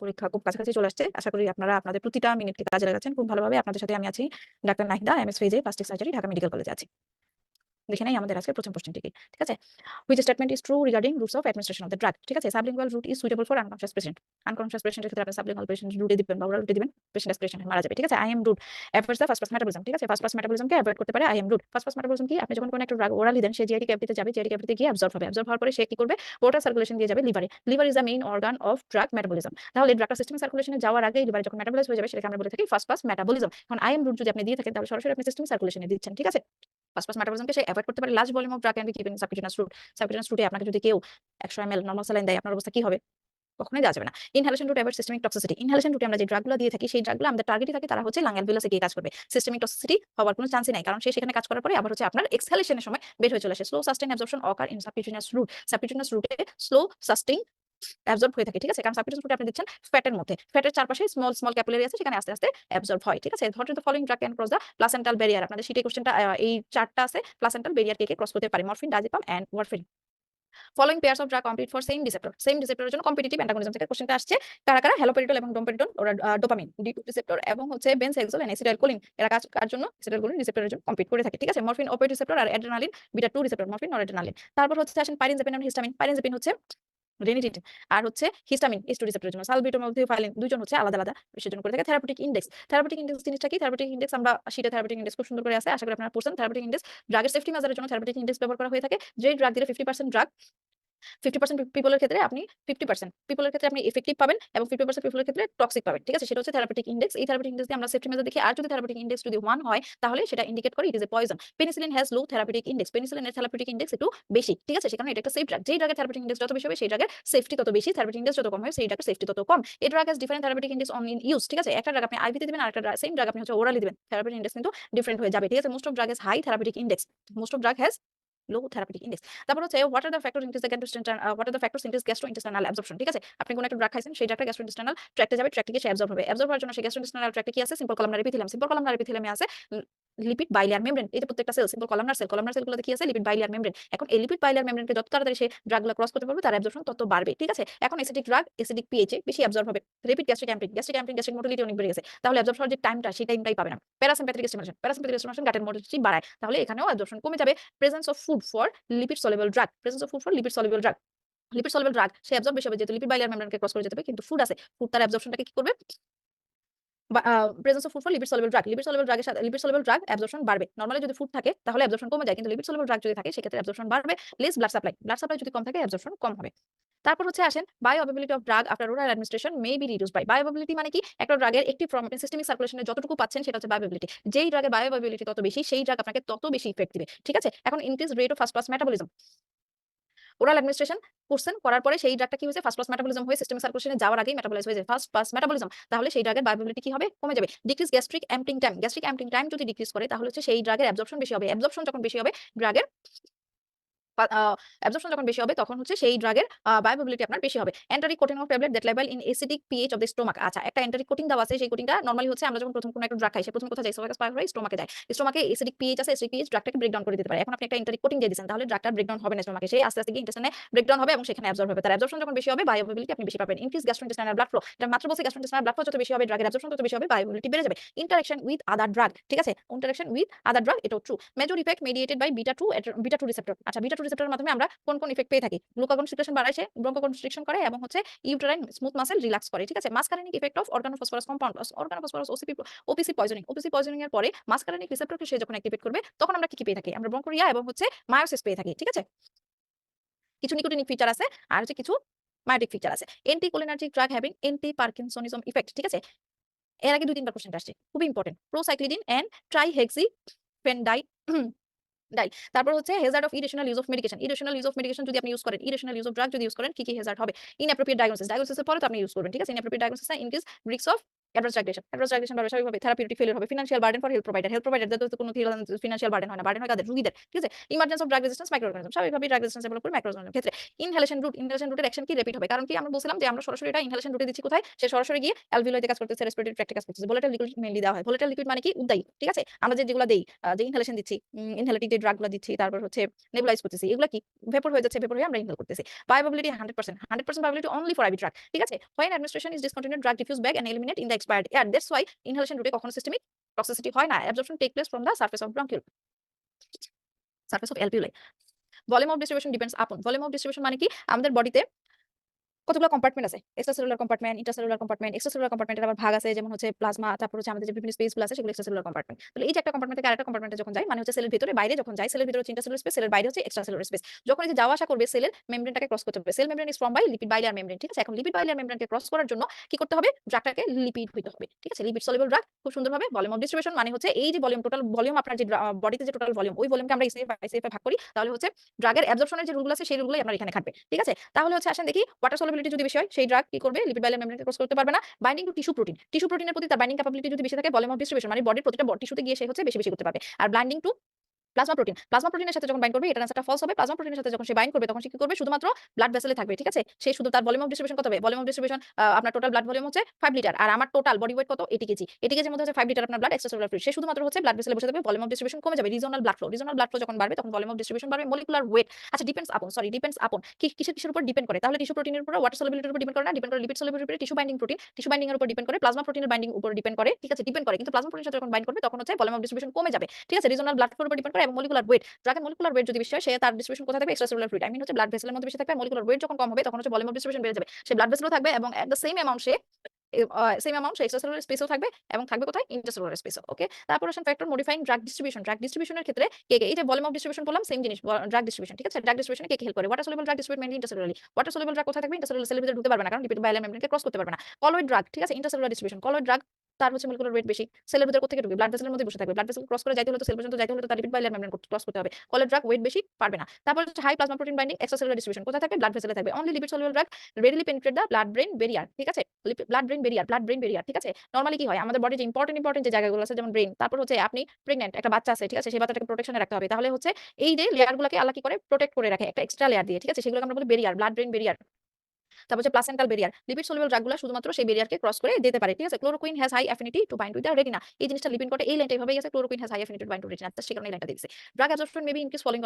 পরীক্ষা খুব কাছাকাছি চলে আসছে। আশা করি আপনারা আপনাদের প্রতিটা মিনিটকে কাজে লাগাচ্ছেন খুব ভালোভাবে। আপনাদের সাথে আমি আছি doctor Nahida, MS physio, plastic surgery, Dhaka medical কলেজে আছি। দেখে নেই আমাদের আজকের প্রথম কোশ্চেনটি কি। ঠিক আছে? Which statement is true regarding routes of administration of the drug? ঠিক আছে? Sublingual route is suitable for unconscious patient. Unconscious patient এর ক্ষেত্রে আপনি sublingual patient রুটে দিবেন বা ওরাল রুটে দিবেন। পেশেন্ট অ্যাসপিরেশন মারা যাবে। ঠিক আছে? I am route efforts the first pass metabolism. ঠিক আছে? ফার্স্ট পাস মেটাবলিজমকে এভয়েড করতে পারে I am route. First pass metabolism কি? আপনি যখন কোনো একটা ড্রাগ ওরালি দেন সে জিআইটি ক্যাভিটিতে যাবে, জিআইটি ক্যাভিটিতে গিয়ে অ্যাবজর্ব হবে। অ্যাবজর্ব হওয়ার পরে সে কি করবে? পোর্টাল সার্কুলেশন দিয়ে যাবে লিভারে। Liver is the main organ of drug metabolism. তাহলে ড্রাগটা সিস্টেমিক সার্কুলেশনে যাওয়ার আগে লিভারে যখন মেটাবলাইজ হয়ে যাবে সেটাকে আমরা বলে থাকি ফার্স্ট পাস মেটাবলিজম। এখন I am route যদি আপনি দিয়ে থাকেন তাহলে সরাসরি আপনি সিস্টেমিক সার্কুলেশনে দিচ্ছেন। ঠিক আছে? ফার্স্ট পাস মেটাবলিজমকে সে এভয়েড করতে পারে। Large volume of drug can be given subcutaneous route. Subcutaneous রুটে আপনাকে যদি কেউ 100 ml নরমাল স্যালাইন দেয় আপনার অবস্থা কি হবে? কখনোই দেওয়া যাবে না। Inhalation route ever systemic toxicity. Inhalation রুটে আমরা যে ড্রাগগুলো দিয়ে থাকি সেই ড্রাগগুলো আমাদের টার্গেটই থাকে তারা হচ্ছে লাং অ্যালভিউলাসে গিয়ে কাজ করবে। সিস্টেমিক টক্সিসিটি হওয়ার কোনো চান্সই নাই। কারণ সে সেখানে কাজ করার পরে আবার হচ্ছে আপনার এক্সহেলেশনের সময় বের হয়ে চলে আসে। Slow sustain absorption occur in subcutaneous route. Subcutaneous রুটে স্লো সাস্টেইন অ্যাবজর্ব হয়ে থাকে। ঠিক আছে? কারণ সাবকিউটেনিয়াস রুটে আপনি দিচ্ছেন ফ্যাটের মধ্যে। ফ্যাটের চারপাশে স্মল স্মল ক্যাপিলারি আছে সেখানে আস্তে আস্তে অ্যাবজর্ব হয়। ঠিক আছে? What is the following drug can cross the placental barrier? আপনাদের শীটে কোশ্চেনটা এই চারটা আছে। প্লাসেন্টাল ব্যারিয়ার কে ক্রস করতে পারে? Morphine, diazepam and warfarin. Following pairs of drug compete for same receptor. Same রিসেপ্টরের জন্য কম্পিটিটিভ অ্যান্টাগনিজম থেকে কোশ্চেনটা আসছে। কারা কারা? হ্যালোপেরিডল এবং ডোমপেরিডল ওরা ডোপামিন ডি2 রিসেপ্টর এবং হচ্ছে বেনজেক্সল এন্ড অ্যাসিটাইলকোলিন এরা কার জন্য? অ্যাসিটাইলকোলিন রিসেপ্টরের জন্য কম্পিট করে থাকে। ঠিক আছে? মরফিন অপিওয়েড রিসেপ্টর আর অ্যাড্রেনালিন বিটা 2 রিসেপ্টর মরফিন নরএড্রেনালিন। তারপর হচ্ছে আসেন পাইরিনজেপিন এবং হিস্টামিন। পাইরিনজেপিন হচ্ছে রেনিটিন আর হচ্ছে হিস্টামিন S2 রিসেপ্টরের জন্য। সালবিটোমলথিওফাইলিন দুইজন হচ্ছে আলাদা আলাদা বিশের জন্য করে থাকে। Therapeutic index. থেরাপিউটিক ইনডেক্স জিনিসটা কি? থেরাপিউটিক ইনডেক্স আমরা শীটে থেরাপিউটিক ইনডেক্স খুব সুন্দর করে আছে। আশা করি আপনারা পড়ছেন। থেরাপিউটিক ইনডেক্স ড্রাগের সেফটি মেজারের জন্য থেরাপিউটিক ইনডেক্স ব্যবহার করা হয়ে থাকে। যেই ড্রাগ দিলে 50% ড্রাগ 50% পিপলের ক্ষেত্রে আপনি 50% পিপলের ক্ষেত্রে আপনি ইফেক্টিভ পাবেন এবং 50% পিপলের ক্ষেত্রে টক্সিক পাবেন। ঠিক আছে? সেটা হচ্ছে থেরাপিউটিক ইনডেক্স। এই থেরাপিউটিক ইনডেক্স দিয়ে আমরা সেফটি মেজার দেখি। আর যদি থেরাপিউটিক ইনডেক্স যদি 1 হয় তাহলে সেটা ইন্ডিকেট করে it is a poison. Penicillin has low therapeutic index. পেনিসিলিনের থেরাপিউটিক ইনডেক্স একটু বেশি। ঠিক আছে? সে কারণে এটা একটা সেফ ড্রাগ। যেই ড্রাগের থেরাপিউটিক ইনডেক্স যত বেশি হবে সেই ড্রাগের সেফটি তত বেশি। থেরাপিউটিক ইনডেক্স যত কম হবে সেই ড্রাগের সেফটি তত কম। এই drug has different therapeutic index on in use. ঠিক আছে? একটা ড্রাগ আপনি আইভিতে দিবেন আর একটা সেম ড্রাগ আপনি হচ্ছে ওরালি দিবেন। থেরাপিউটিক ইনডেক্স কিন্তু ডিফারেন্ট হয়ে যাবে। ঠিক আছে? Most of drug has high therapeutic index. Most of drug has low therapeutic index. তারপর হচ্ছে what are the factors increase the what are the factors increase gastrointestinal absorption. ঠিক আছে? আপনি কোন একটা ড্রাগ খাইছেন সেই ড্রাগটা গ্যাস্ট্রোইন্টেস্টাইনাল ট্র্যাক্টে যাবে, ট্র্যাক্টে গিয়ে সে অ্যাবজর্ব হবে। অ্যাবজর্ব হওয়ার জন্য সেই গ্যাস্ট্রোইন্টেস্টাইনাল ট্র্যাক্টে কি আছে? Simple columnar epithelium. Simple columnar এপিথেলিয়ামে আছে লিপিড বাইলিয়ার মেমব্রেন। এই যে প্রত্যেকটা cell simple columnar cell. Columnar সেলগুলোতে কি আছে? Lipid bilayer membrane. এখন এই লিপিড বাইলিয়ার মেমব্রেনকে যত তাড়াতাড়ি সে ড্রাগগুলো ক্রস করতে পারবে তার অ্যাবজর্পশন তত বাড়বে। ঠিক আছে? এখন অ্যাসিডিক ড্রাগ অ্যাসিডিক পিএইচে বেশি অ্যাবজর্ব হবে। রেপিড গ্যাস্ট্রিক অ্যাম্পিং, গ্যাস্ট্রিক মোটিলিটি অনেক বেড়ে গেছে। তাহলে অ্যাবজর্ব হওয়ার যে টাইমটা সেই টাইমটাই পাবে না। প্যারাসিম্প্যাথেটিক স্টিমুলেশন, প্যারাসিম্প্যাথেটিক স্টিমুলেশন গাটের মোটিলিটি বাড়ায়। তাহলে এখানেও অ্যাবজর্পশন কমে যাবে। Presence of food for lipid soluble drug, presence of food for lipid soluble drug. Lipid soluble drug সে অ্যাবজর্ব বেশি হবে যেহেতু লিপিড বাইলিয়ার মেমব্রেনকে ক্রস করে যেতে হবে। কিন্তু ফুড আছে। ফুড তার অ্যাবজর্পশনটাকে কি করবে? বা presence of food for lipid soluble drug. Lipid soluble ড্রাগের সাথে লিপিড সলিউবল ড্রাগ অ্যাবজর্পশন বাড়বে। নরমালি যদি ফুড থাকে তাহলে অ্যাবজর্পশন কমে যায়। কিন্তু লিপিড সলিউবল ড্রাগ যদি থাকে সেক্ষেত্রে অ্যাবজর্পশন বাড়বে। Less blood supply. Blood supply যদি কম থাকে অ্যাবজর্পশন কম হবে। তারপর হচ্ছে আসেন bioavailability of drug after oral administration may be reduced by. Bioavailability মানে কি? একটা ড্রাগের একটি ফর্ম আপনি সিস্টেমিক সার্কুলেশনে যতটুকু পাচ্ছেন সেটা হচ্ছে বায়োঅ্যাভেবিলিটি। যেই ড্রাগের বায়োঅ্যাভেবিলিটি তত বেশি সেই ড্রাগ আপনাকে তত বেশি ইফেক্ট দিবে। ঠিক আছে? এখন increase rate of first pass metabolism. Oral administration করছেন, করার পরে সেই ড্রাগটা কি হয়েছে? ফার্স্ট পাস মেটাবলিজম হয়ে সিস্টেমিক সার্কুলেশনে যাওয়ার আগেই মেটাবলাইজ হয়ে যায়। First pass metabolism. তাহলে সেই ড্রাগের বায়োঅ্যাভেবিলিটি কি হবে? কমে যাবে। Decrease gastric emptying time. Gastric emptying time যদি ডিক্রিজ করে তাহলে হচ্ছে সেই ড্রাগের অ্যাবজর্পশন বেশি হবে। অ্যাবজর্পশন যখন বেশি হবে ড্রাগের অ্যাবজর্পশন যখন বেশি হবে তখন হচ্ছে সেই ড্রাগের বায়োঅ্যাভেবিলিটি আপনার বেশি হবে। Enteric coating of tablet that level in acidic pH of the stomach. আচ্ছা, একটা এন্টারিক কোটিং দেওয়া আছে। সেই কোটিংটা নরমালি হচ্ছে আমরা যখন প্রথম কোনো একটা ড্রাগ খাই সে প্রথমে কোথায় যায়? এসোফেগাস পার হয়ে স্টোমাকে যায়। স্টোমাকে অ্যাসিডিক পিএইচ আছে। অ্যাসিডিক পিএইচ ড্রাগটাকে ব্রেকডাউন করে দিতে পারে। এখন আপনি একটা এন্টারিক কোটিং দিয়ে দিয়েছেন তাহলে ড্রাগটা ব্রেকডাউন হবে না স্টোমাকে। সে আস্তে আস্তে গিয়ে ইন্টেস্টাইনে ব্রেকডাউন হবে এবং সেখানে অ্যাবজর্ব হবে। তার অ্যাবজর্পশন যখন বেশি হবে বায়োঅ্যাভেবিলিটি আপনি বেশি পাবেন। Increase gastrointestinal blood flow. এটা মাত্র বলছি গ্যাস্ট্রোইন্টেস্টাইনাল ব্লাড ফ্লো যত বেশি হবে ড্রাগের অ্যাবজর্পশন তত বেশি হবে, বায়োঅ্যাভেবিলিটি বেড়ে যাবে। Interaction with other drug. ঠিক আছে? ইন্টারেকশন উইথ আদার ড্রাগ এটাও true. Major effect mediated by beta 2 receptor. আচ্ছা, বিটা 2 রিসেপ্টরের মাধ্যমে আমরা কোন ইফেক্ট পেয়ে থাকি? গ্লুকাগন সিক্রেশন বাড়ায় সে, ব্রঙ্কোকনস্ট্রিকশন করে এবং হচ্ছে ইউটেরাইন স্মুথ মাসল রিল্যাক্স করে। ঠিক আছে? Muscarinic effect of organophosphorus compound. Organophosphorus OPC poisoning. OPC poisoning এর পরে মাসকারেনিক রিসেপ্টরকে সে যখন অ্যাক্টিভেট করবে তখন আমরা কি পেয়ে থাকি? আমরা ব্রঙ্কোরিয়া এবং হচ্ছে মায়োসিস পেয়ে থাকি। ঠিক আছে? কিছু নিকোটিনিক ফিচার আছে আর হচ্ছে কিছু মায়োটিক ফিচার আছে। Anticholinergic drug having anti parkinsonism effect. ঠিক আছে? এর আগে 2-3 বার কোশ্চেনটা আসছে। খুবই ইম্পোর্টেন্ট। প্রোসাইক্লিডিন and ট্রাইহেক্সিফেনডাই die. তারপর হচ্ছে hazard of irrational use of medication. Irrational use of medication যদি আপনি ইউজ করেন, ইরেশনাল ইউজ অফ ড্রাগ যদি ইউজ করেন কি হেজার্ড হবে? Inappropriate diagnosis. ডায়াগনোসিসের পরে তো আপনি ইউজ করবেন। ঠিক আছে? Inappropriate diagnosis increase risk of advance digression বাড়বে স্বাভাবিকভাবে, থেরাপিউটিক ফেলিওর হবে, financial burden for health provider, তো কোনো ফিনান্সিয়াল বার্ডেন হয় না, বার্ডেন হয় কাদের, রোগীদের, ঠিক আছে। Emergence of drug resistance micro organism, স্বাভাবিকভাবেই ড্রাগ রেজিস্ট্যান্স ডেভেলপ করে মাইক্রো অর্গানিজমের ক্ষেত্রে। ইনহেলেশন রুটের অ্যাকশন কি রেপিড হবে, কারণ কি আমরা বলছিলাম যে আমরা সরাসরি এটা ইনহেলেশন রুটে দিচ্ছি কোথায়, সে সরাসরি গিয়ে অ্যালভিওলাইতে কাজ করতেছে, রেসপিরেটরি ট্র্যাক্টে কাজ করতেছে। ভোলাটাইল লিকুইড মেইনলি দেওয়া হয়, ভোলাটাইল লিকুইড মানে কি উদ্দায়ী, ঠিক আছে। আমরা যেগুলো দেই, যে ইনহেলেশন দিচ্ছি, ইনহেলেটিভ যে ড্রাগগুলো দিচ্ছি, তারপর হচ্ছে নেবুলাইজ করতেছি, এগুলো কি ভেপর হয়ে যাচ্ছে, ভেপর হয়ে আমরা ইনহেল করতেছি। বায়োঅ্যাভেবিলিটি 100%, 100% বায়োঅ্যাভেবিলিটি অনলি ফর আইভি ড্রাগ, ঠিক আছে। When administration is discontinued, drug diffuse back and eliminate in the expired air. That's why inhalation route কখনো systemic toxicity হয় না, absorption take place from the surface of bronchiole, surface of alveoli. Volume of distribution depends upon, volume of distribution মানে কি, আমাদের বডিতে কতগুলো compartment আছে, extracellular compartment, intracellular compartment. Extracellular কম্পার্টমেন্টের আবার ভাগ আছে, যেমন হচ্ছে প্লাজমা, তারপর হচ্ছে আমাদের যে বিভিন্ন স্পেসগুলো আছে সেগুলো এক্সট্রাসেলুলার কম্পার্টমেন্ট। তাহলে এই যে একটা কম্পার্টমেন্ট থেকে আরেকটা কম্পার্টমেন্টে যখন যায়, মানে হচ্ছে সেলের ভিতরে বাইরে যখন যায়, সেলের ভিতরে হচ্ছে ইন্ট্রাসেলুলার স্পেস, সেলের বাইরে হচ্ছে এক্সট্রাসেলুলার স্পেস। যখন এই যে যাওয়া আসা করবে, সেলের মেমব্রেনটাকে ক্রস করতে হবে। Cell membrane is formed by lipid bilayer membrane, ঠিক আছে। এখন লিপিড বাইলিয়ার মেমব্রেনকে ক্রস করার জন্য কি করতে হবে, ড্রাগটাকে লিপিড হইতে হবে, ঠিক আছে। লিপিড সলিবল ড্রাগ খুব সুন্দরভাবে। ভলিউম অফ ডিস্ট্রিবিউশন মানে হচ্ছে এই যে ভলিউম, টোটাল ভলিউম আপনার যে বডিতে যে টোটাল ভলিউম, ওই ভলিউমকে আমরা এসএফ ভাগ করি, তাহলে হচ্ছে ড্রাগের অ্যাবজর্পশনের যে রুলগুলো আছে সেই রুলগুলোই আপনার এখানে খাটবে, ঠিক আছে। তাহলে হচ্ছে আসেন দেখি, ওয়াটার সলিবিলিটি যদি বেশি হয়, সেই ড্রাগ কি করবে, লিপিড বাইলিয়ার মেমব্রেনকে ক্রস করতে পারবে না। Binding to tissue protein, tissue প্রোটিনের প্রতি তার বাইন্ডিং ক্যাপাবিলিটি যদি বেশি থাকে, ভলিউম অফ ডিস্ট্রিবিউশন মানে বডির প্রতিটা টিস্যুতে গিয়ে সে হচ্ছে বেশি বেশি করতে পারবে। আর binding to plasma protein, plasma প্রোটিনের সাথে যখন বাইন্ড করবে, এটা আনসারটা ফলস হবে। প্লাজমা প্রোটিনের সাথে যখন সে বাইন্ড করবে, তখন সে কি করবে, শুধুমাত্র ব্লাড ভেসেলে থাকবে, ঠিক আছে। সে শুধু তার ভলিউম অফ ডিস্ট্রিবিউশন কত হবে, ভলিউম অফ ডিস্ট্রিবিউশন আপনার টোটাল ব্লাড ভলিউম হচ্ছে 5 লিটার, আর আমার টোটাল বডি ওয়েট কত 80 কেজি, 80 কেজির মধ্যে হচ্ছে 5 লিটার আপনার ব্লাড এক্সট্রাসেলুলার ফ্লুইড। সে শুধুমাত্র হচ্ছে ব্লাড ভেসেলে বসে থাকবে, ভলিউম অফ ডিস্ট্রিবিউশন কমে যাবে। Regional blood flow, regional blood flow যখন বাড়বে, তখন ভলিউম অফ ডিস্ট্রিবিউশন বাড়বে। মলিকুলার ওয়েট, আচ্ছা ডিপেন্ডস আপন কিসের উপর ডিপেন্ড করে, তাহলে টিস্যু প্রোটিনের উপর, ওয়াটার সলিবিলিটির উপর ডিপেন্ড করে না, ডিপেন্ড করে লিপিড সলিবিলিটির উপর, tissue binding protein, tissue binding এর উপর ডিপেন্ড করে, প্লাজমা প্রোটিনের বাইন্ডিং উপর ডিপেন্ড করে, ঠিক আছে, ডিপেন্ড করে। কিন্তু প্লাজমা প্রোটিনের সাথে যখন বাইন্ড করবে, তখন হচ্ছে ভলিউম অফ ডিস্ট্রিবিউশন কমে যাবে, ঠিক আছে। রিজিওনাল ব্লাড ফ্লোর উপর ডিপেন্ড করে এবং মলিকুলার ওয়েট, ড্রাগের মলিকুলার ওয়েট যদি বেশি হয়, সে তার ডিস্ট্রিবিউশন কোথায় থাকবে, এক্সট্রাসেলুলার ফ্লুইড, আই মিন হচ্ছে ব্লাড ভেসেলের মধ্যে বেশি থাকবে। মলিকুলার ওয়েট যখন কম হবে, তখন হচ্ছে ভলিউম অফ ডিস্ট্রিবিউশন বেড়ে যাবে, সে ব্লাড ভেসেলও থাকবে এবং এট দ্য সেম অ্যামাউন্ট সে এক্সট্রাসেলুলার স্পেসও থাকবে এবং থাকবে কোথায়, ইন্টারসেলুলার স্পেসও, ওকে। তারপর আসেন factor modifying drug distribution, drug ডিস্ট্রিবিউশনের ক্ষেত্রে কে কে, এই যে ভলিউম অফ ডিস্ট্রিবিউশন বললাম, সেম জিনিস ড্রাগ ডিস্ট্রিবিউশন, ঠিক আছে। ড্রাগ ডিস্ট্রিবিউশনে কে কে হেল্প করে, water soluble drug distribute mainly intercellularly. Water soluble drug কোথায় থাকবে, ইন্টারসেলুলার সেলের ভিতরে ঢুকতে পারবে না, কারণ লিপিড বাইলিয়ার মেমব্রেনকে ক্রস করতে পারবে না। কলয়েড ড্রাগ, ঠিক আছে, ইন্টারসেলুলার ডিস্ট্রিবিউশন, কলয়েড ড্রাগ তার হচ্ছে মলিকুলার ওয়েট বেশি, সেলের ভিতরে কোথা থেকে ঢুকবে, ব্লাড ভেসেলের মধ্যে বসে থাকবে, ব্লাড ভেসেল ক্রস করে যাইতে হলে তো সেল পর্যন্ত যাইতে হলে তো তার লিপিড বাইলিয়ার মেমব্রেন ক্রস করতে হবে। কলয়েড ড্রাগ ওয়েট বেশি, পারবে না। তারপর হচ্ছে high plasma protein binding, extracellular distribution কোথায় থাকবে, ব্লাড ভেসেলে থাকবে। Only lipid soluble drug readily penetrate the blood brain barrier, ঠিক আছে। ব্লাড ব্রেন বেরিয়ার, ঠিক আছে। নরমালি কি হয়, আমাদের বডির যে ইম্পর্টেন্ট যে জায়গাগুলো আছে, যেমন ব্রেন, তারপর হচ্ছে আপনি প্রেগন্যান্ট একটা বাচ্চা আছে, ঠিক আছে, সেই বাচ্চাটাকে প্রোটেকশনে রাখতে হবে, তাহলে হচ্ছে এই যে লেয়ারগুলোকে আল্লাহ কি করে, প্রোটেক্ট করে রাখে একটা এক্সট্রা লেয়ার দিয়ে, ঠিক আছে, সেগুলোকে আমরা বলি বেরিয়ার, ব্লাড ব্রেন বেরিয়ার। তারপর হচ্ছে প্লাসেন্টাল বেরিয়ার, লিপিড সলিবল ড্রাগগুলো শুধুমাত্র সেই বেরিয়ারকে ক্রস করে যেতে পারে, ঠিক আছে। Chloroquine has high affinity to bind with the retina, এই জিনিসটা লিপিড করে, এই লাইনটা এভাবেই আছে, chloroquine has high affinity to bind to retina, সে কারণে এই লাইনটা দিয়েছে। Drug absorption may be increase following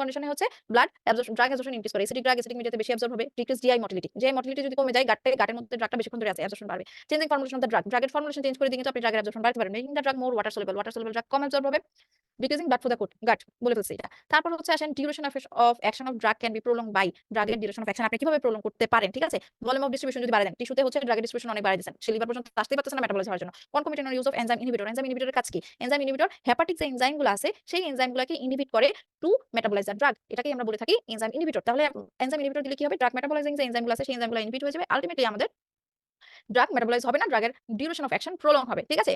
কন্ডিশনে হচ্ছে blood absorption, drug absorption increase করে, এসিডিক ড্রাগ এসিডিক মিডিয়াতে বেশি অ্যাবজর্ব হবে। ডিক্রিজ জিআই মোটিলিটি যদি কমে যায়, গাটের মধ্যে ড্রাগটা বেশিক্ষণ ধরে আছে, অ্যাবজর্পশন বাড়বে। চেঞ্জিং ফর্মুলেশন অফ দ্য ড্রাগের ফর্মুলেশন চেঞ্জ করে দিয়ে কিন্তু আপনি ড্রাগের অ্যাবজর্পশন বাড়াতে পারেন, making the drug more water soluble drug কম অ্যাবজর্ব হবে, decreasing blood flow the gut, বলে ফেলছি এটা। তারপর হচ্ছে আসেন duration of action of drug can be prolong by, ড্রাগের ডিউরেশন অফ অ্যাকশন আপনি কিভাবে প্রলং করতে পারেন, ঠিক আছে। ভলিউম অফ ডিস্ট্রিবিউশন যদি বাড়ায় দেন, টিস্যুতে হচ্ছে ড্রাগের ডিস্ট্রিবিউশন অনেক বাড়ায় দিয়েছেন, সে লিভার পর্যন্ত আসতেই পারতেছে না মেটাবলাইজ হওয়ার জন্য। কনকমিটেন্ট ইউজ অফ এনজাইম ইনহিবিটরের কাজ কি, এনজাইম ইনহিবিটর হেপাটিক যে এনজাইমগুলো আছে, সেই এনজাইমগুলোকে ইনহিবিট করে টু মেটাবলাইজ দ্য ড্রাগ, এটাকেই আমরা বলে থাকি এনজাইম ইনহিবিটর। তাহলে এনজাইম ইনহিবিটর দিলে কি হবে, ড্রাগ মেটাবলাইজিং যে এনজাইমগুলো আছে, সেই এনজাইমগুলো ইনহিবিট হয়ে যাবে, আলটিমেটলি আমাদের ড্রাগ মেটাবলাইজ হবে না, ড্রাগের ডিউরেশন অফ অ্যাকশন প্রলং হবে, ঠিক আছে।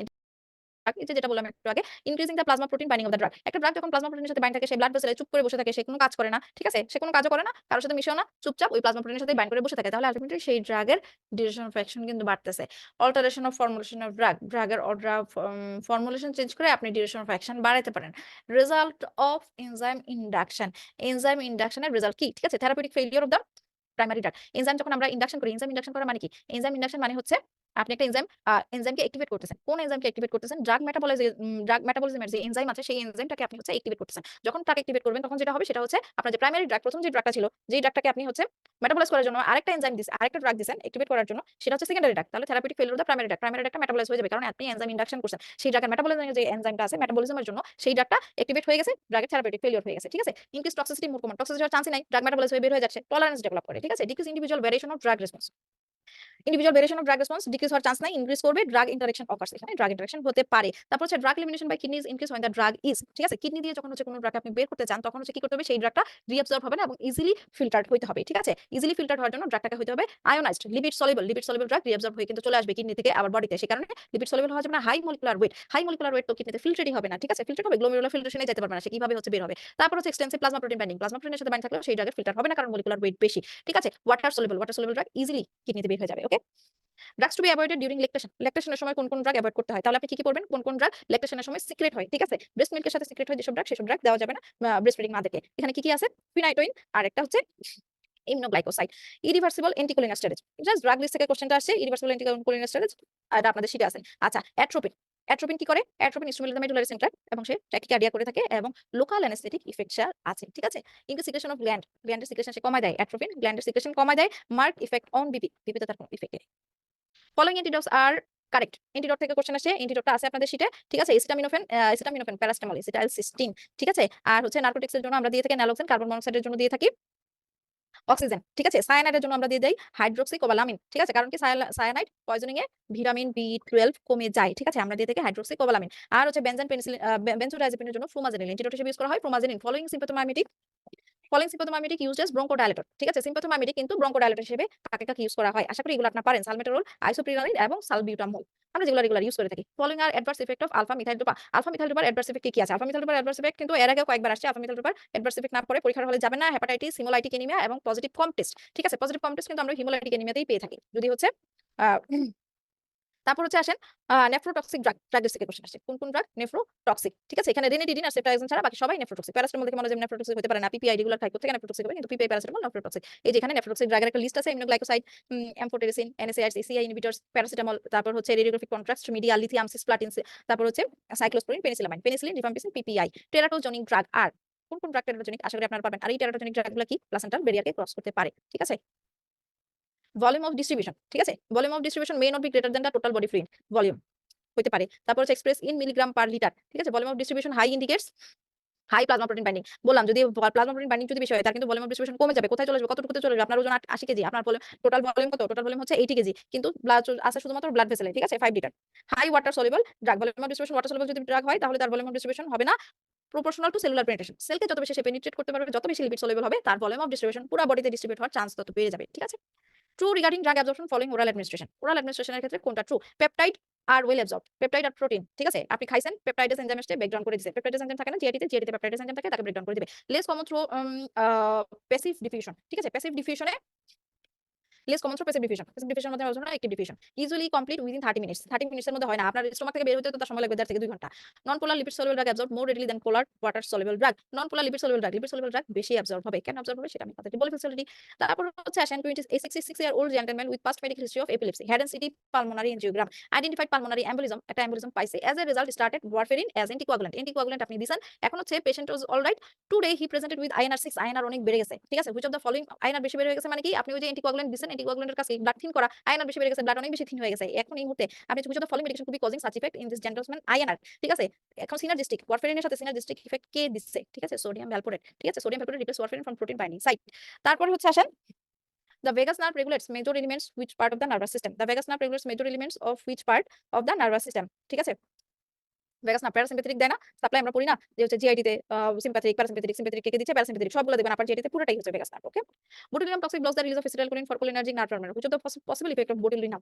এই যে যেটা বললাম একটু আগে, increasing the plasma protein binding of the drug, একটা ড্রাগ যখন প্লাজমা প্রোটিনের সাথে বাইন্ড থাকে, সে ব্লাড ভেসেলে চুপ করে বসে থাকে, সে কোনো কাজ করে না, ঠিক আছে, সে কোনো কাজও করে না, কারোর সাথে মিশেও না, চুপচাপ ওই প্লাজমা প্রোটিনের সাথে বাইন্ড করে বসে থাকে, তাহলে আলটিমেটলি সেই ড্রাগের ডিউরেশন অফ অ্যাকশন কিন্তু বাড়তেছে। অল্টারেশন অফ ফর্মুলেশন অফ ড্রাগের ফর্মুলেশন চেঞ্জ করে আপনি ডিউরেশন অফ অ্যাকশন বাড়াতে পারেন। রেজাল্ট অফ এনজাইম ইন্ডাকশনের রেজাল্ট কি, ঠিক আছে, therapeutic failure of the primary drug. Enzyme যখন আমরা ইন্ডাকশন করি, এনজাইম ইন্ডাকশন করা মানে কি, এনজাইম ইন্ডাকশন মানে হচ্ছে আপনি একটা এনজাইমকে অ্যাক্টিভেট করতেছেন। কোন এনজাইমকে অ্যাক্টিভেট করতেছেন, ড্রাগ মেটাবলিজমের যে এনজাইম আছে, সেই এনজাইমটাকে আপনি হচ্ছে অ্যাক্টিভেট করতেছেন। যখন তাকে অ্যাক্টিভেট করবেন, তখন যেটা হবে সেটা হচ্ছে আপনার যে প্রাইমারি ড্রাগ, প্রথম যে ড্রাগটা ছিল, যেই ড্রাগটাকে আপনি হচ্ছে মেটাবলাইজ করার জন্য আরেকটা ড্রাগ দিছেন অ্যাক্টিভেট করার জন্য, সেটা হচ্ছে সেকেন্ডারি ড্রাগ। তাহলে থেরাপিউটিক ফেইলিওর দ্য প্রাইমারি ড্রাগটা মেটাবলাইজ হয়ে যাবে, কারণ আপনি এনজাইম ইন্ডাকশন করছেন, সেই ড্রাগের মেটাবলিজমের যে এনজাইমটা আছে, মেটাবলিজমের জন্য সেই ড্রাগটা অ্যাক্টিভেট হয়ে গেছে, ড্রাগের থেরাপিউটিক ফেইলিওর হয়ে গেছে, ঠিক আছে। Increase toxicity more common, toxicity হওয়ার চান্সই নাই, ড্রাগ মেটাবলাইজ হয়ে বের হয়ে যাচ্ছে, টলারেন্স ডেভেলপ করে, ঠিক আছে। Decrease individual variation of drug response, decrease হওয়ার চান্স নাই, ইনক্রিজ করবে, ড্রাগ ইন্টারেকশন অকার্স, এখানে ড্রাগ ইন্টারেকশন হতে পারে। তারপর হচ্ছে drug elimination by kidneys increase when the drug is, ঠিক আছে, কিডনি দিয়ে যখন হচ্ছে কোনো ড্রাগ আপনি বের করতে চান, তখন হচ্ছে কি করতে হবে, সেই ড্রাগটা রিঅ্যাবসর্ব হবে না এবং ইজিলি ফিল্টার্ড হইতে হবে, ঠিক আছে। ইজিলি ফিল্টার্ড হওয়ার জন্য ড্রাগটাকে হইতে হবে আয়োনাইজড, লিপিড সলিবল ড্রাগ রিঅ্যাবসর্ব হয়ে কিন্তু চলে আসবে কিডনি থেকে আবার বডিতে, সেই কারণে লিপিড সলিবল হওয়া যাবে না। হাই মলিকুলার ওয়েট তো কিডনিতে ফিল্টারই হবে না, ঠিক আছে, ফিল্টার হবে, গ্লোমেরুলার ফিল্ট্রেশনে যেতে পারবে না, সে কিভাবে হচ্ছে বের হবে। তারপর হচ্ছে extensive plasma protein binding, plasma প্রোটিনের সাথে বাইন্ড থাকলেও সেই ড্রাগের ফিল্টার হবে না, কারণ মলিকুলার ওয়েট বেশি, ঠিক আছে। ওয়াটার সলিবল ড্রাগ ইজিলি কিডনিতে বের হয়ে যাবে, okay. Drugs to be avoided during lactation. ল্যাকটেশনের সময় কোন ড্রাগ অ্যাভয়েড করতে হয়? তাহলে আপনি কি করবেন? কোন ড্রাগ ল্যাকটেশনের সময় সিক্রেট হয়, ঠিক আছে? ব্রেস্ট মিল্কের সাথে সিক্রেট হয় যেসব ড্রাগ, সেসব ড্রাগ দেওয়া যাবে না ব্রেস্ট ফিডিং মাদেরকে। এখানে কি আছে? ফিনাইটোইন আর একটা হচ্ছে ইমিউনোগ্লাইকোসাইড। ইরিভার্সিবল অ্যান্টিকোলিনাস্টেরয়েড। জাস্ট ড্রাগ লিস্ট থেকে কোশ্চেনটা আসছে, ইরিভার্সিবল অ্যান্টিকোলিনাস্টেরয়েড এটা আপনাদের শিটে আছে। আচ্ছা, অ্যাট্রোপিন। অ্যাট্রোপিন কি করে? Atropine stimulate the medullary central এবং সে ট্যাকিকার্ডিয়া করে থাকে এবং লোকাল অ্যানেস্থেটিক ইফেক্ট আছে, ঠিক আছে? Increase secretion of gland. গ্ল্যান্ডের সিক্রেশন সে কমায় দেয়। অ্যাট্রোপিন গ্ল্যান্ডের সিক্রেশন কমায় দেয়। Mark effect on BP. বিপিতে তার কোনো ইফেক্ট নেই। Following antidotes are correct. Antidote থেকে কোশ্চেন আসছে, অ্যান্টিডোটটা আছে আপনাদের শিটে, ঠিক আছে? এসিটামিনোফেন, প্যারাসিটামল, এসিটাইলসিস্টিন, ঠিক আছে? আর হচ্ছে নার্কোটিক্সের জন্য আমরা দিয়ে থাকি ন্যালোক্সিন, কার্বন মনোক্সাইডের জন্য দিয়ে থাকি অক্সিজেন, ঠিক আছে? সায়ানাইডের জন্য আমরা দিয়ে দেই হাইড্রোক্সিকোবালামিন, ঠিক আছে? কারণ কি সায়ানাইড পয়জনিং এ ভিটামিন বি12 কমে যায়, ঠিক আছে? আমরা দিয়ে থাকি হাইড্রোক্সিকোবালামিন। আর হচ্ছে বেনজেন পেনিসিলিন বেনজোডায়াজেপিনের জন্য ফ্লুমাজেনিন অ্যান্টিডোট হিসেবে ইউজ করা হয়। ফ্লুমাজেনিন ফলোইং সিম্পাথোমাইমেটিক ইউজড অ্যাজ ব্রঙ্কোডাইলেটর, ঠিক আছে? সিম্পাথোমাইমেটিক কিন্তু ব্রঙ্কোডাইলেটর হিসেবে কাকে ইউজ করা হয়? আশা করি এগুলো আপনারা পারেন। সালমেটেরোল, আইসোপ্রিনালিন এবং সালবিউটামল। আমরা যেগুলো রেগুলার ইউজ করে থাকি। Following are adverse effect of alpha methyl dopa. Alpha methyl ডোপার অ্যাডভার্স ইফেক্ট কি আছে? আলফা মিথাইল ডোপার অ্যাডভার্স ইফেক্ট কিন্তু এর আগেও কয়েকবার আসছে। আলফা মিথাইল ডোপার অ্যাডভার্স ইফেক্ট না পড়ে পরীক্ষার হলে যাবেন না। হেপাটাইটিস, হিমোলাইটিক অ্যানিমিয়া এবং পজিটিভ কম টেস্ট, ঠিক আছে? পজিটিভ কম টেস্ট কিন্তু আমরা হিমোলাইটিক অ্যানিমিয়াতেই পেয়ে থাকি। যদি হচ্ছে আহ তারপর হচ্ছে আসেন নেফ্রোটক্সিক ড্রাগ লিস্ট থেকে কোশ্চেন আসছে। কোন ড্রাগ? নেফ্রোটক্সিক, ঠিক আছে? এখানে রেনিডিডিন আর সেফট্রাইজন ছাড়া বাকি সবাই নেফ্রোটক্সিক। প্যারাসিটামল দেখে মনে হয় যে নেফ্রোটক্সিক হতে পারে না। পিপিআই রেগুলার খাই প্রত্যেকে নেফ্রোটক্সিক হবে, কিন্তু পিপিআই প্যারাসিটামল নেফ্রোটক্সিক। এই যে এখানে নেফ্রোটক্সিক ড্রাগের একটা লিস্ট আছে। Aminoglycoside, amphotericin, NSAIDs, CI inhibitors, paracetamol, তারপর হচ্ছে radiographic contrast media, lithium, cisplatin, তারপর হচ্ছে cyclosporine, penicillamine, penicillin, rifampicin, PPI, teratogenic drug. আর কোন ড্রাগ টেরাটোজেনিক? আশা করি আপনারা পারবেন। আর এই টেরাটোজেনিক ড্রাগগুলো কি? প্লাসেন্টাল ব্যারিয়ারকে ক্রস করতে পারে, ঠিক আছে? ভলিউম অফ ডিস্ট্রিবিউশন, ঠিক আছে? Volume of distribution may not be greater than the total body free volume হইতে পারে। তারপর হচ্ছে express in milligram per litre, ঠিক আছে? Volume of distribution high indicates high plasma protein binding. বললাম যদি প্লাজমা প্রোটিন বাইন্ডিং যদি বেশি হয় তার কিন্তু ভলিউম অফ ডিস্ট্রিবিউশন কমে যাবে। কোথায় চলে যাবে? কতটুকুতে চলে যাবে? আপনার ওজন 80 কেজি, আপনার টোটাল ভলিউম কত? টোটাল ভলিউম হচ্ছে 80 কেজি, কিন্তু ব্লাড আছে শুধুমাত্র ব্লাড ভেসেলে, ঠিক আছে? 5 লিটার। High water soluble drug. Volume of distribution water soluble যদি ড্রাগ হয় তাহলে তার ভলিউম অফ ডিস্ট্রিবিউশন হবে না প্রপোর্শনাল টু সেলুলার পেনিট্রেশন। সেলকে যত বেশি সে পেনিট্রেট করতে পারবে, যত বেশি লিপিড সলিবল হবে, তার ভলিউম অফ ডিস্ট্রিবিউশন পুরো বডিতে ডিস্ট্রিবিউট হওয়ার চান্স তত বেড়ে যাবে, ঠিক আছে? True regarding drug absorption following oral administration. Oral অ্যাডমিনিস্ট্রেশনের ক্ষেত্রে কোনটা true? Peptide are well absorbed. Peptide আর প্রোটিন, ঠিক আছে? আপনি খাইছেন, পেপটাইডেস এনজাইম এসে ব্রেকডাউন করে দিছে। পেপটাইডেস এনজাইম থাকে না জিআইটিতে পেপটাইডেস এনজাইম থাকে, তাকে ব্রেকডাউন করে দিবে। Less common through passive diffusion, ঠিক আছে? প্যাসিভ ডিফিউশনে less common through passive diffusion. Passive ডিফিউশনের মধ্যে আলোচনা active diffusion. Usually complete within 30 minutes. 30 মিনিটসের মধ্যে হয় না। আপনার স্টোমাক থেকে বের হতে তো তার সময় লাগবে 1.5 থেকে 2 ঘন্টা। নন পোলার লিপিড সলিবল ড্রাগ অ্যাবজর্ব মোর রেডিলি দ্যান পোলার ওয়াটার সলিবল ড্রাগ। নন পোলার লিপিড সলিবল ড্রাগ বেশি অ্যাবজর্ব হবে। কেন অ্যাবজর্ব হবে সেটা আমি আপনাদেরকে বলে ফেলছি অলরেডি। তারপর হচ্ছে আসেন 66 year old gentleman with past medical history of epilepsy had an CT pulmonary angiogram identified pulmonary embolism, একটা এম্বোলিজম পাইছে। As a result started warfarin as anticoagulant. Anticoagulant আপনি দিছেন, এখন হচ্ছে patient was alright. Today he presented with INR 6। INR অনেক বেড়ে গেছে, ঠিক আছে? Which of the following? INR বেশি বেড়ে গেছে মানে কি? আপনি ওই যে অ্যান্টিকোয়াগুলেন্ট দিছেন, অ্যান্টিকোয়াগুলেন্টের কাছে ব্লাড থিন করা, আইএনআর বেশি বেড়ে গেছে, ব্লাড অনেক বেশি থিন হয়ে গেছে। এখন এই মুহূর্তে আপনি which of the following medication could be causing such effect in this gentleman INR, ঠিক আছে? এখন সিনার্জিস্টিক ওয়ারফেরিনের সাথে সিনার্জিস্টিক ইফেক্ট কে দিচ্ছে, ঠিক আছে? সোডিয়াম ভ্যালপোরেট, ঠিক আছে? Sodium valproate replace warfarin from protein binding site. তারপর হচ্ছে আসেন the vagus nerve regulates major elements which part of the nervous system. The vagus nerve regulates major elements of which part of the nervous system, ঠিক আছে? Vegas না parasympathetic দেয় না supply, আমরা পড়ি না যে হচ্ছে জিআইটি তে সিম্পাথেটিক প্যারাসিম্পাথেটিক সিম্পাথেটিক কে দিচ্ছে, প্যারাসিম্পাথেটিক সবগুলো দেবেন আপনার জিআইটি তে পুরোটাই হচ্ছে vagus nerve. Okay, botulinum toxic blocks the release of acetylcholine for cholinergic nerve transmitter. Which of the possible effect of botulinum?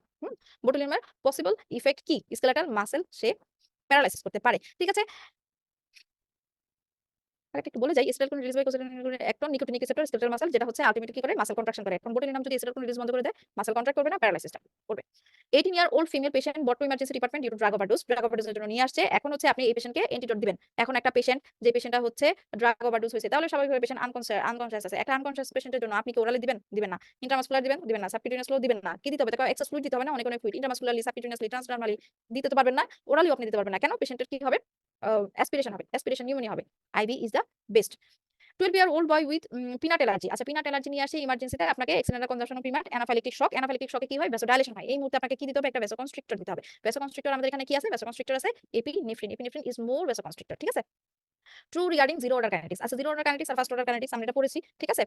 বোটুলিনামের পসিবল ইফেক্ট কি? স্কেলেটাল মাসেল সে প্যারালাইসিস করতে পারে, ঠিক আছে? আগে একটু বলে যাই, acetylcholine release by cholinergic action nicotinic receptor skeletal muscle, যেটা হচ্ছে আলটিমেটলি কি করে? মাসল কন্ট্রাকশন করে। এখন বোটুলিনাম যদি এসিটাইলকোলিন রিলিজ বন্ধ করে দেয়, মাসল কন্ট্রাক্ট করবে না, প্যারালাইসিসটা করবে। 18 year old female patient brought to emergency department due to drug overdose. Drug ওভারডোজের জন্য নিয়ে আসছে। এখন হচ্ছে আপনি এই পেশেন্টকে অ্যান্টিডোট দিবেন। এখন একটা পেশেন্ট, যে পেশেন্টটা হচ্ছে ড্রাগ ওভারডোজ হয়েছে, তাহলে স্বাভাবিকভাবে পেশেন্ট আনকনশিয়াস আছে। একটা আনকনশিয়াস পেশেন্টের জন্য আপনি কি ওরালি দিবেন? দিবেন না। ইন্ট্রামাসকুলার দিবেন? দিবেন না। সাবকিউটেনিয়াসলিও দিবেন না। কি দিতে হবে? তাকে এক্সেস ফ্লুইড দিতে হবে না? অনেক ফ্লুইড ইন্ট্রামাসকুলারলি, সাবকিউটেনিয়াসলি, ট্রান্সডার্মালি দিতে তো পারবেন না। ওরালিও আপনি দিতে পারবেন না। কেন? পেশেন্টের কি হবে? অ্যাসপিরেশন হবে, অ্যাসপিরেশন নিউমোনিয়া হবে। IV is the best. 12 year old boy with peanut allergy. আচ্ছা, পিনাট অ্যালার্জি নিয়ে আসে ইমার্জেন্সিতে, আপনাকে accidental consumption of peanut, anaphylactic shock. Anaphylactic শকে কি হয়? ভ্যাসোডাইলেশন হয়। এই মুহূর্তে আপনাকে কি দিতে হবে? একটা ভ্যাসোকনস্ট্রিক্টর দিতে হবে। ভ্যাসোকনস্ট্রিক্টর আমাদের এখানে কি আছে? ভ্যাসোকনস্ট্রিক্টর আছে epinephrine. Epinephrine is more vasoconstrictor, ঠিক আছে? True regarding zero order kinetics. আচ্ছা, জিরো অর্ডার কাইনেটিক্স আর ফার্স্ট অর্ডার কাইনেটিক্স আমরা এটা পড়েছি, ঠিক আছে?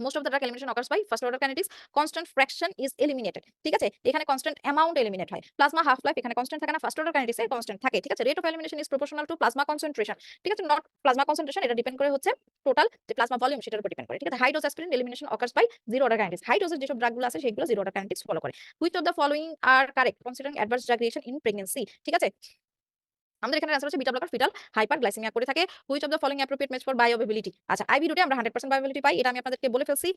Most of the drug elimination occurs by first order kinetics. Constant fraction is eliminated, ঠিক আছে? এখানে constant amount eliminate হয়। প্লাজমা হাফ লাইফ এখানে constant থাকে না, ফার্স্ট অর্ডার কাইনেটিক্সে constant থাকে, ঠিক আছে? Rate of elimination is proportional to plasma concentration, ঠিক আছে? নট প্লাজমা কনসেন্ট্রেশন, এটা ডিপেন্ড করে হচ্ছে টোটাল যে প্লাজমা ভলিউম সেটার উপর ডিপেন্ড করে, ঠিক আছে? High dose aspirin elimination occurs by zero order kinetics. High ডোজের যেসব ড্রাগগুলো আছে সেগুলো জিরো অর্ডার কাইনেটিক্স ফলো করে। Which of the following are correct considering adverse drug reaction in pregnancy, ঠিক আছে? আমাদের এখানে অ্যান্সার হচ্ছে বিটা ব্লকার ফিটাল হাইপারগ্লাইসেমিয়া করে থাকে। Which of the following appropriate match for bioavailability? আচ্ছা, আইভি রুটে আমরা 100% বায়োঅ্যাভেবিলিটি পাই, এটা আমি আপনাদেরকে বলে ফেলছি।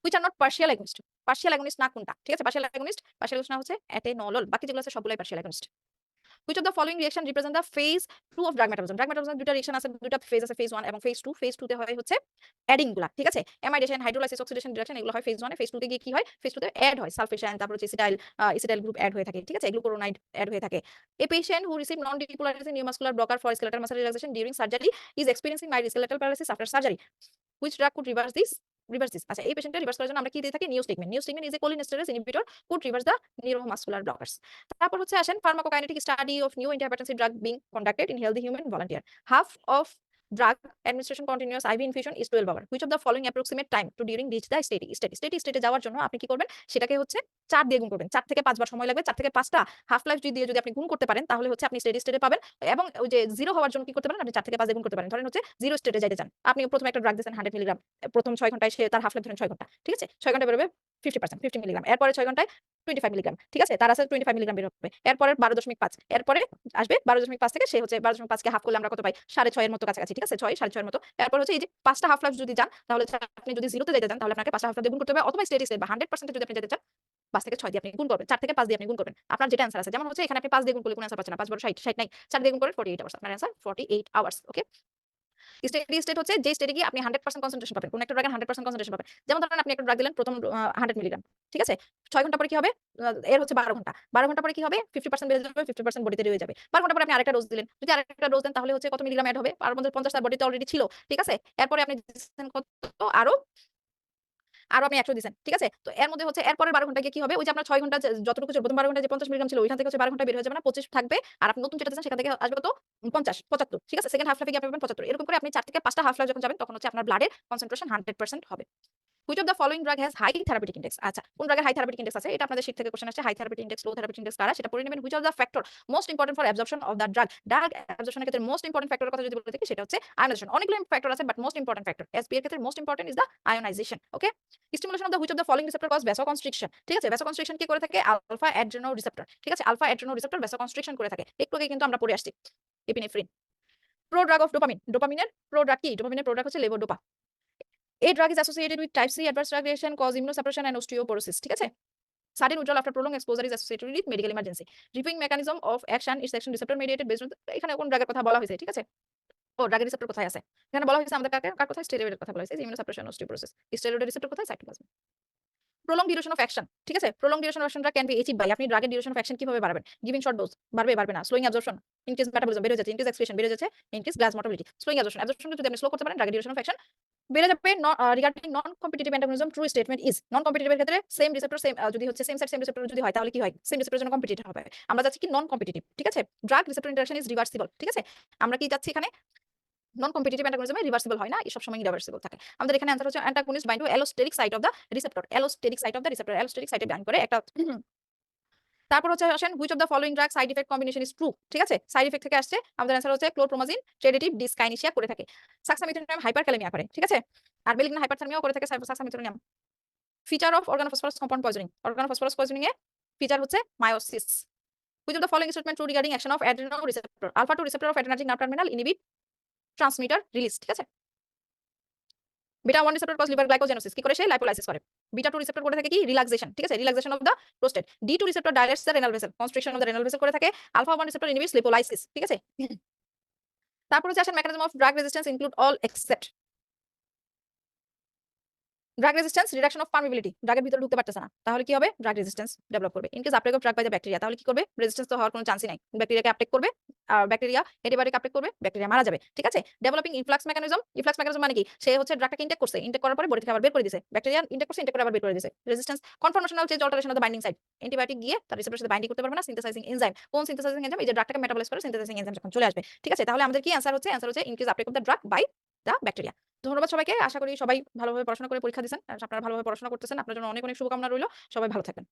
Which are not partial against. Partial against না কোনটা? ঠিক আছে? পার্শিয়াল অ্যাগনিস্ট না হচ্ছে অ্যাটেনোলল। বাকি যেগুলো আছে সবগুলাই partial against. Which of the following reaction represent the phase 2 of drug metabolism? Drug metabolism দুইটা রিঅ্যাকশন আছে, দুইটা ফেজ আছে, ফেজ 1 এবং ফেজ 2। ফেজ 2 তে হয় হচ্ছে অ্যাডিং গুলা, ঠিক আছে? অ্যামাইডেশন, হাইড্রোলাইসিস, অক্সিডেশন, রিডাকশন এগুলো হয় ফেজ 1 এ। ফেজ 2 তে গিয়ে কি হয়? ফেজ 2 তে অ্যাড হয় সালফেশন, তারপর হচ্ছে এসিটাইল গ্রুপ অ্যাড হয়ে থাকে, ঠিক আছে? গ্লুকুরোনাইড অ্যাড হয়ে থাকে। A patient who received non-depolarizing neuromuscular blocker for skeletal muscle relaxation during surgery is experiencing mild skeletal paralysis after surgery. Which drug could reverse this? আচ্ছা, এই পেশেন্টটা রিভার্স করার জন্য আমরা কি দিয়ে থাকি? Neostigmine. Neostigmine is a cholinesterase inhibitor could reverse the neuromuscular blockers. তারপর হচ্ছে আসেন pharmacokinetic study of new antihypertensive drug being conducted in healthy human volunteer. Half of drug administration continuous IV infusion is 12 hour. Which of the following approximate time to during reach the steady state যাওয়ার জন্য আপনি কি করবেন? সেটাকে হচ্ছে 4 দিয়ে গুণ করবেন। 4 থেকে 5 বার সময় লাগবে। 4 থেকে 5 টা হাফ লাইফ দিয়ে যদি আপনি গুণ করতে পারেন তাহলে হচ্ছে আপনি স্টেডি স্টেটে পাবেন। এবং ওই যে 0 হওয়ার জন্য কি করতে পারেন? আপনি 4 থেকে 5 দিয়ে গুণ করতে পারেন। ধরেন হচ্ছে 0 স্টেটে যাইতে চান। আপনি প্রথমে একটা ড্রাগ দিয়েছেন 100 মিলিগ্রাম। প্রথম 6 ঘন্টায় সে তার হাফ লাইফ ধরেন 6 ঘন্টা। ঠিক আছে? 6 ঘন্টায় বেরোবে 50% 50 মিলিগ্রাম। এরপরে 6 ঘন্টায় 25 মিলিগ্রাম। ঠিক আছে? তার আছে 25 মিলিগ্রাম বের হবে। এরপরে 12.5। এরপরে আসবে 12.5 থেকে সে হচ্ছে 12.5 কে হাফ করলে আমরা কত পাই? 6.5 এর মতো কাছাকাছি। ঠিক আছে? 6 6.5 এর মতো। এরপর হচ্ছে এই যে 5টা হাফ লাইফ যদি যান তাহলে হচ্ছে আপনি যদি 0 তে যাইতে চান তাহলে আপনাকে 5টা হাফ লাইফ দিয়ে গুণ করতে হবে, অথবা স্টেডি স্টেট বা 100% যদি আপনি যেতে চান 5 থেকে 6 দিয়ে আপনি গুণ করবেন। 4 থেকে 5 দিয়ে আপনি গুণ করবেন। আপনার যেটা অ্যান্সার আছে। যেমন হচ্ছে এখানে আপনি 5 দিয়ে গুণ করলে কোনো অ্যান্সার পাচ্ছেন না। 5 বড় 60, 60 নাই। 4 দিয়ে গুণ করলে 48 আওয়ার্স। আপনার অ্যান্সার 48 আওয়ার্স। ওকে? স্টেডি স্টেট হচ্ছে যে স্টেটে গিয়ে আপনি 100% কনসেন্ট্রেশন পাবেন। কোন একটা ড্রাগের 100% কনসেন্ট্রেশন পাবেন। যেমন ধরেন আপনি একটা ড্রাগ দিলেন প্রথম 100 মিলিগ্রাম। ঠিক আছে? 6 ঘন্টা পরে কি হবে? এর হচ্ছে 12 ঘন্টা। 12 ঘন্টা পরে কি হবে? 50% বেড়ে যাবে, 50% বডিতে রয়ে যাবে। 12 ঘন্টা পরে আপনি আরেকটা ডোজ দিলেন। যদি আরেকটা ডোজ দেন তাহলে হচ্ছে কত মিলিগ্রাম এড হবে? আর মধ্যে 50 তার বডিতে অলরেডি ছিল। ঠিক আছে? এরপরে আপনি দিচ্ছেন কত? আরো আরো আপনি 100 দিছেন। ঠিক আছে? তো এর মধ্যে হচ্ছে এরপরের 12 ঘন্টায় গিয়ে কি হবে? ওই যে আপনার 6 ঘন্টা যতটুকু ছিল প্রথম 12 ঘন্টায় যে 50 মিলিগ্রাম ছিল ওইখান থেকে হচ্ছে 12 ঘন্টায় বের হয়ে যাবে না? 25 থাকবে। আর আপনি নতুন যেটা দিচ্ছেন সেখান থেকে আসবে কত? 50 75। ঠিক আছে? সেকেন্ড হাফ লাইফে গিয়ে আপনি পাবেন 75। এরকম করে আপনি 4 থেকে 5 টা হাফ লাইফ যখন যাবেন তখন হচ্ছে আপনার ব্লাডের কনসেন্ট্রেশন 100% হবে। Which of the following drug has high therapeutic index? আচ্ছা, কোন ড্রাগের হাই থেরাপিউটিক ইনডেক্স আছে? এটা আপনাদের শীট থেকে কোশ্চেন আসছে। হাই থেরাপিউটিক ইনডেক্স, লো থেরাপিউটিক ইনডেক্স কারা? সেটা পড়ে নেবেন। Which of the factor most important for absorption of the drug? Drug absorption এর ক্ষেত্রে মোস্ট ইম্পোর্টেন্ট ফ্যাক্টরের কথা যদি বলে থাকি সেটা হচ্ছে আয়োনাইজেশন। অনেকগুলো ফ্যাক্টর আছে but most important factor SP এর ক্ষেত্রে most important is the ionization. Okay? Stimulation of the which of the following receptor cause vasoconstriction. ঠিক আছে? ভ্যাসোকনস্ট্রিকশন কি করে থাকে? Alpha adreno receptor. ঠিক আছে? আলফা অ্যাড্রেনো রিসেপ্টর ভ্যাসোকনস্ট্রিকশন করে থাকে। একটু আগে কিন্তু আমরা পড়ে আসছি epinephrine. Prodrug of dopamine. ডোপামিনের প্রো ড্রাগ কি? ডোপামিনের প্রো ড্রাগ হচ্ছে levodopa. A drug is associated with type C adverse drug reaction, cause immunosuppression and osteoporosis. ঠিক আছে? Sudden withdrawal after prolonged exposure is associated with medical emergency. Reviewing mechanism of action is action receptor mediated based on এখানে কোন ড্রাগের কথা বলা হয়েছে, ঠিক আছে? ও ড্রাগের রিসেপ্টর কোথায় আছে? এখানে বলা হয়েছে আমাদের কার কথায়? স্টেরয়েডের কথা বলা হয়েছে। ইমিউনোসাপ্রেশন osteoporosis. স্টেরয়েডের রিসেপ্টর কোথায়? সাইটোপ্লাজমে। prolonged duration of action, ঠিক আছে? prolonged duration of action টা can be achieved by আপনি ড্রাগের duration of action কিভাবে বাড়াবেন? giving short dose বাড়বে না? slowing absorption, increase metabolism বেড়ে যাচ্ছে, increase excretion বেড়ে যাচ্ছে, increase gas motility, slowing absorption টা যদি আপনি স্লো করতে পারেন ড্রাগের duration of action বেড়ে যাবে। Regarding non competitive antagonism true statement is non competitive এর ক্ষেত্রে সেম রিসেপ্টর সেম যদি হচ্ছে সেম সাইড সেম রিসেপ্টর যদি হয় তাহলে কি হয়? সেম রিসেপ্টরের জন্য কম্পিটিটিভ হবে। আমরা যাচ্ছি কি নন কম্পিটিটিভ। ঠিক আছে? Drug receptor interaction is reversible. ঠিক আছে? আমরা কি যাচ্ছি এখানে নন কম্পিটিটিভ অ্যান্টাগনিজমে রিভার্সিবল হয় না, সব সময় রিভার্সিবল থাকে। আমাদের এখানে অ্যানসার হচ্ছে antagonist bind to allosteric site of the receptor. Allosteric site of the receptor, allosteric সাইটে বাইন্ড করে একটা তারপর হচ্ছে আসেন which of the following drug side effect combination is true. ঠিক আছে? সাইড ইফেক্ট থেকে আসছে আমাদের অ্যানসার হচ্ছে ক্লোরপ্রোমাজিন ট্রেডেটিভ ডিসকাইনেসিয়া করে থাকে, সাক্সামিথ্রিনিয়াম হাইপারক্যালেমিয়া করে। ঠিক আছে? আর বেলিগনান হাইপারথার্মিয়াও করে থাকে suxamethonium. Feature of organophosphorus compound poisoning, organophosphorus poisoning এ ফিচার হচ্ছে miosis. Which of the following statement true regarding action of adrenal receptor? Alpha 2 receptor of adrenergic nerve terminal inhibit transmitter release. ঠিক আছে? Beta 1 receptor cause liver glycogenolysis, কি করে? সে lipolysis করে। Beta 2 receptor করে থাকে কি? রিল্যাক্সেশন। ঠিক আছে? Relaxation of the prostate. D 2 receptor dilates the renal vessel, constriction of the renal vessel করে থাকে। Alpha 1 receptor inhibits lipolysis. ঠিক আছে? তারপর হচ্ছে আসেন mechanism of drug resistance include all except drug resistance reduction of permeability. ড্রাগের ভিতরে ঢুকতে পারতেছে না তাহলে কি হবে? ড্রাগ রেজিস্ট্যান্স ডেভেলপ করবে। In case uptake of drug by the bacteria তাহলে কি করবে? রেজিস্ট্যান্স তো হওয়ার কোনো চান্সই নাই। ব্যাকটেরিয়াকে আপটেক করবে আর ব্যাকটেরিয়া অ্যান্টিবায়োটিক আপটেক করবে, ব্যাকটেরিয়া মারা যাবে। ঠিক আছে? Developing influx mechanism. Influx mechanism মানে কি? সে হচ্ছে ড্রাগটাকে ইনটেক করছে, ইনটেক করার পরে বডি থেকে আবার বের করে দিছে। ব্যাকটেরিয়া ইনটেক করছে, ইনটেক করে আবার বের করে দিছে। Resistance conformational change alteration of the binding site. Antibiotic গিয়ে তার রিসেপ্টরের সাথে বাইন্ডিং করতে পারবে না। সিনথেসাইজিং এনজাইম, কোন সিনথেসাইজিং এনজাইম? এই যে ড্রাগটাকে মেটাবলাইজ করে সিনথেসাইজিং এনজাইম যখন চলে আসবে। ঠিক আছে? তাহলে আমাদের কি অ্যানসার হচ্ছে? অ্যানসার হচ্ছে increase uptake of the drug by the bacteria. ধন্যবাদ সবাইকে। আশা করি সবাই ভালোভাবে পড়াশোনা করে পরীক্ষা দিচ্ছেন। আপনারা ভালোভাবে পড়াশোনা করতেছেন। আপনার জন্য অনেক শুভকামনা রইল। সবাই ভালো থাকবেন।